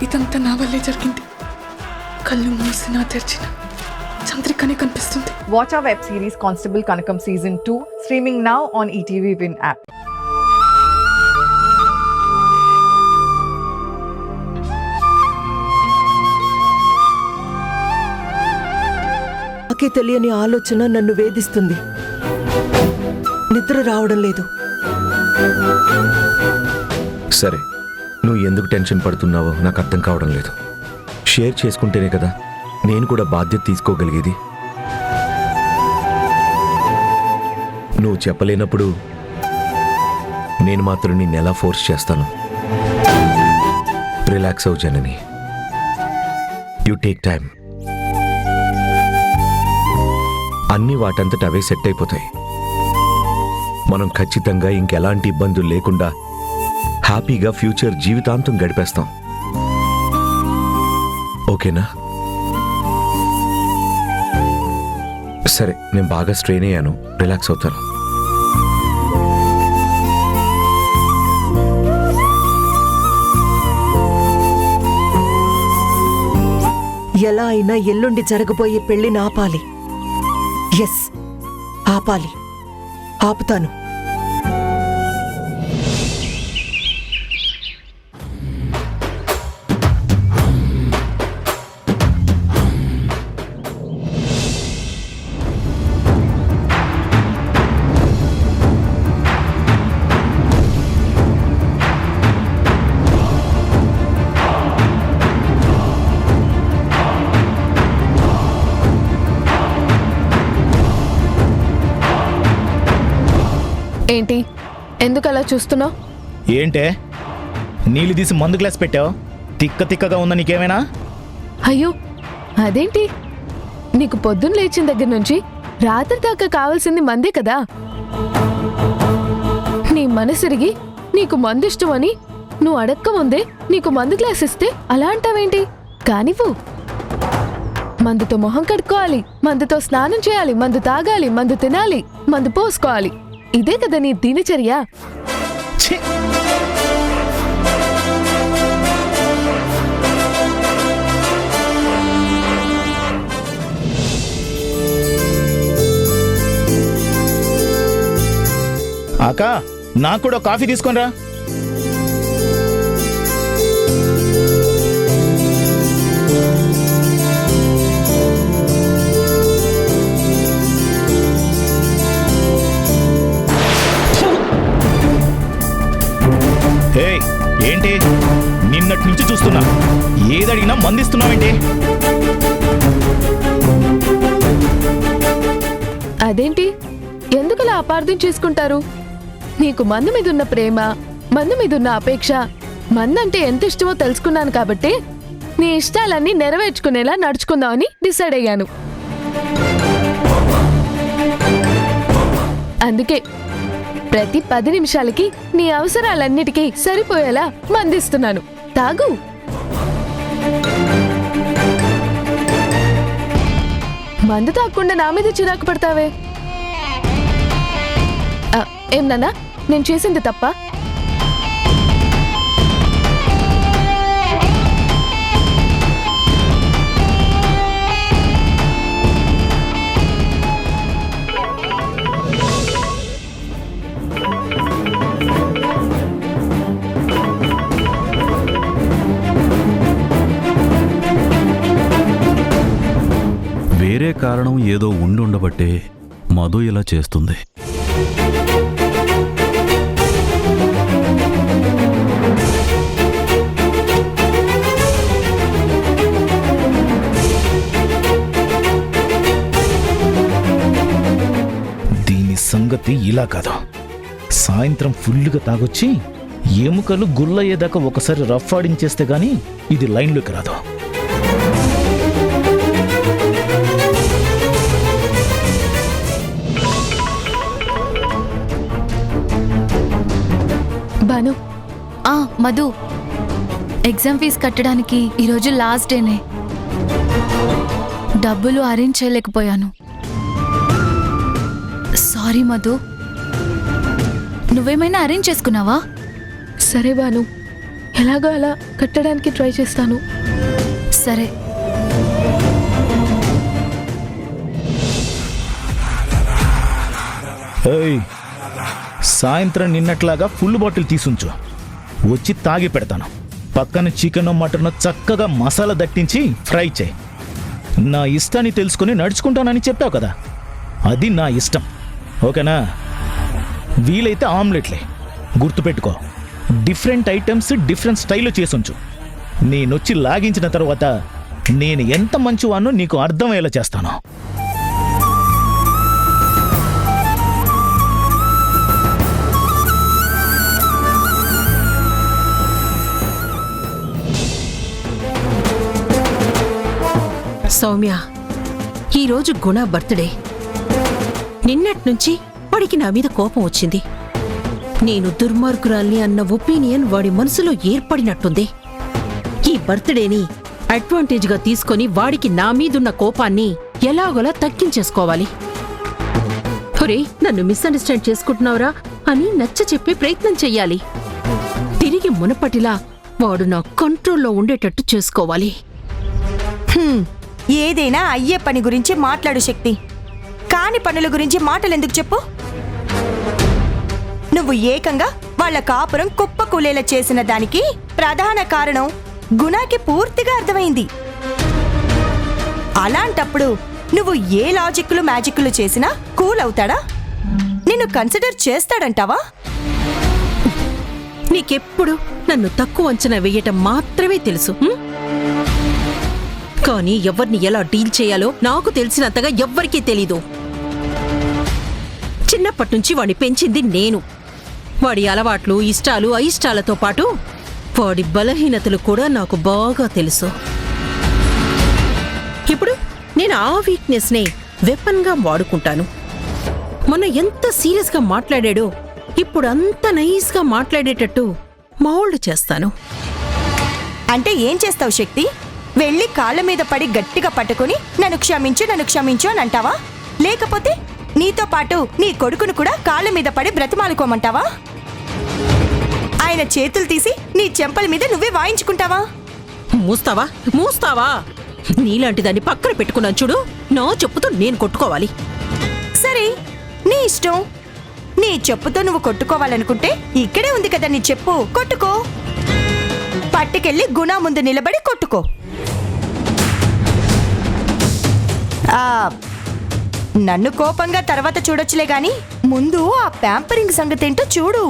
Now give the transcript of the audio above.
ఇదంతా నా వల్లే జరిగింది. కళ్ళు మూసినా తెరిచిన చంద్రికనే కనిపిస్తుంది. Watch our web series Constable Kanakam Season 2 streaming now on ETV Win app. నాకే తెలియని ఆలోచన నన్ను వేధిస్తుంది. నిద్ర రావడం లేదు. సరే, నువ్వు ఎందుకు టెన్షన్ పడుతున్నావో నాకు అర్థం కావడం లేదు. షేర్ చేసుకుంటేనే కదా నేను కూడా బాధ్యత తీసుకోగలిగేది. నువ్వు చెప్పలేనప్పుడు నేను మాత్రం నిన్ను ఎలా ఫోర్స్ చేస్తాను? రిలాక్స్ అవు జనని. You take time. అన్నీ వాటంతట అవే సెట్ అయిపోతాయి. మనం ఖచ్చితంగా ఇంకెలాంటి ఇబ్బందులు లేకుండా హ్యాపీగా ఫ్యూచర్ జీవితాంతం గడిపేస్తాం. ఓకేనా? సరే, నేను బాగా స్ట్రెయిన్ అయ్యాను, రిలాక్స్ అవుతాను. ఎలా అయినా ఎల్లుండి జరగబోయే పెళ్లిని ఆపాలి. ఎస్, ఆపాలి. ఆపుతాను. ఏంటి, ఎందుకు అలా చూస్తున్నావు? ఏంటే నీళ్ళు తీసి మందు గ్లాస్ పెట్టావు? తిక్కగా ఉందా నీకేమైనా? అయ్యో, అదేంటి? నీకు పొద్దున్న లేచిన దగ్గర నుంచి రాత్రి దాకా కావాల్సింది మందే కదా. నీ మనసిరిగి నీకు మందు ఇష్టమని నువ్వు అడక్క ముందే నీకు మందు గ్లాస్ ఇస్తే అలా అంటావేంటి? కానివ్వు. మందుతో మొహం కడుక్కోవాలి, మందుతో స్నానం చేయాలి, మందు తాగాలి, మందు తినాలి, మందు పోసుకోవాలి. ఇదే కదా నీ దినచర్య. ఆకా, నాకు కూడా కాఫీ తీసుకొనిరా. ఏంటి నిన్నటి నుంచి చూస్తున్నా, ఏదడిగినా మందిస్తున్నావేంటి? అదేంటి, ఎందుకలా అపార్థం చేసుకుంటారు? నీకు మందు మీదున్న ప్రేమ, మందు మీదున్న అపేక్ష, మందంటే ఎంత ఇష్టమో తెలుసుకున్నాను కాబట్టి నీ ఇష్టాలన్నీ నెరవేర్చుకునేలా నడుచుకుందామని డిసైడ్ అయ్యాను. అందుకే ప్రతి 10 నిమిషాలకి నీ అవసరాలన్నిటికీ సరిపోయేలా మందిస్తున్నాను. తాగు. మందు తాగకుండా నా మీద చిరాకు పడతావే? ఏం నాన్నా, నేను చేసింది తప్ప? వేరే కారణం ఏదో ఉండుండబట్టే మధు ఇలా చేస్తుంది. దీని సంగతి ఇలా కాదు. సాయంత్రం ఫుల్గా తాగొచ్చి ఎముకలు గుల్లయ్యేదాకా ఒకసారి రఫ్ ఆడించేస్తే గాని ఇది లైన్లోకి రాదు. బాను, మధు, ఎగ్జామ్ ఫీజు కట్టడానికి ఈరోజు లాస్ట్ డేనే. డబ్బులు అరేంజ్ చేయలేకపోయాను. సారీ మధు. నువ్వేమైనా అరేంజ్ చేసుకున్నావా? సరే బాను, ఎలాగో అలా కట్టడానికి ట్రై చేస్తాను. సరే. ఏయ్, సాయంత్రం నిన్నట్లాగా ఫుల్ బాటిల్ తీసుంచు. వచ్చి తాగి పెడతాను. పక్కన చికెన్ మటన్ చక్కగా మసాలా దట్టించి ఫ్రై చేయి. నా ఇష్టాన్ని తెలుసుకుని నడుచుకుంటానని చెప్పావు కదా, అది నా ఇష్టం. ఓకేనా? వీలైతే ఆమ్లెట్లే. గుర్తుపెట్టుకో, డిఫరెంట్ ఐటమ్స్ డిఫరెంట్ స్టైల్లో చేసుంచు. నేనొచ్చి లాగించిన తర్వాత నేను ఎంత మంచివానో నీకు అర్థమయ్యేలా చేస్తాను. సౌమ్య, ఈరోజు గుణ బర్త్డే. నిన్నట్నుంచి వాడికి నా మీద కోపం వచ్చింది. నేను దుర్మార్గురాల్ని అన్న ఒపీనియన్ వాడి మనసులో ఏర్పడినట్టుంది. ఈ బర్త్డేని అడ్వాంటేజ్గా తీసుకొని వాడికి నా మీదున్న కోపాన్ని ఎలాగోలా తగ్గించేసుకోవాలి. ఒరే, నన్ను మిస్అండర్స్టాండ్ చేసుకుంటున్నావురా అని నచ్చ చెప్పే ప్రయత్నం చెయ్యాలి. తిరిగి మునపటిలా వాడు నా కంట్రోల్లో ఉండేటట్టు చేసుకోవాలి. ఏదైనా అయ్యే పని గురించి మాట్లాడు శక్తి. కాని పనుల గురించి మాటలెందుకు చెప్పు? నువ్వు ఏకంగా వాళ్ళ కాపురం కుప్పకూలేలా చేసిన దానికి ప్రధాన కారణం గుణాకి పూర్తిగా అర్థమైంది. అలాంటప్పుడు నువ్వు ఏ లాజిక్లు మ్యాజిక్లు చేసినా కూల్ అవుతాడా? నిన్ను కన్సిడర్ చేస్తాడంటావా? నీకెప్పుడు నన్ను తక్కువ అంచనా వేయటం మాత్రమే తెలుసు. కానీ ఎవరిని ఎలా డీల్ చేయాలో నాకు తెలిసినంతగా ఎవ్వరికీ తెలీదు. చిన్నప్పటినుంచి వాడిని పెంచింది నేను. వాడి అలవాట్లు, ఇష్టాలు, అయిష్టాలతో పాటు వాడి బలహీనతలు కూడా నాకు బాగా తెలుసు. ఇప్పుడు నేను ఆ వీక్నెస్నే వెపన్గా వాడుకుంటాను. మొన్న ఎంత సీరియస్గా మాట్లాడాడో ఇప్పుడు అంత నైస్గా మాట్లాడేటట్టు మౌల్డ్ చేస్తాను. అంటే ఏం చేస్తావు శక్తి? వెళ్ళి కాళ్ళ మీద పడి గట్టిగా పట్టుకుని నన్ను క్షమించు అని అంటావా? లేకపోతే నీతో పాటు నీ కొడుకును కూడా కాళ్ళ మీద పడి బ్రతిమాలుకోమంటావా? ఆయన చేతులు తీసి నీ చెంపల మీద నువ్వే వాయించుకుంటావా? మూస్తావా? నీలాంటి దాన్ని పక్కన పెట్టుకున్నాను చూడు. నా చెప్పుతో నేను కొట్టుకోవాలి. సరే, నీ ఇష్టం. నీ చెప్పుతో నువ్వు కొట్టుకోవాలనుకుంటే ఇక్కడే ఉంది కదా నీ చెప్పు, కొట్టుకో. పట్టుకెళ్ళి గుణ ముందు నిలబడి కొట్టుకో. నన్ను కోపంగా తర్వాత చూడొచ్చులే గాని ముందు ఆ ప్యాంపరింగ్ సంగతేంటో చూడు.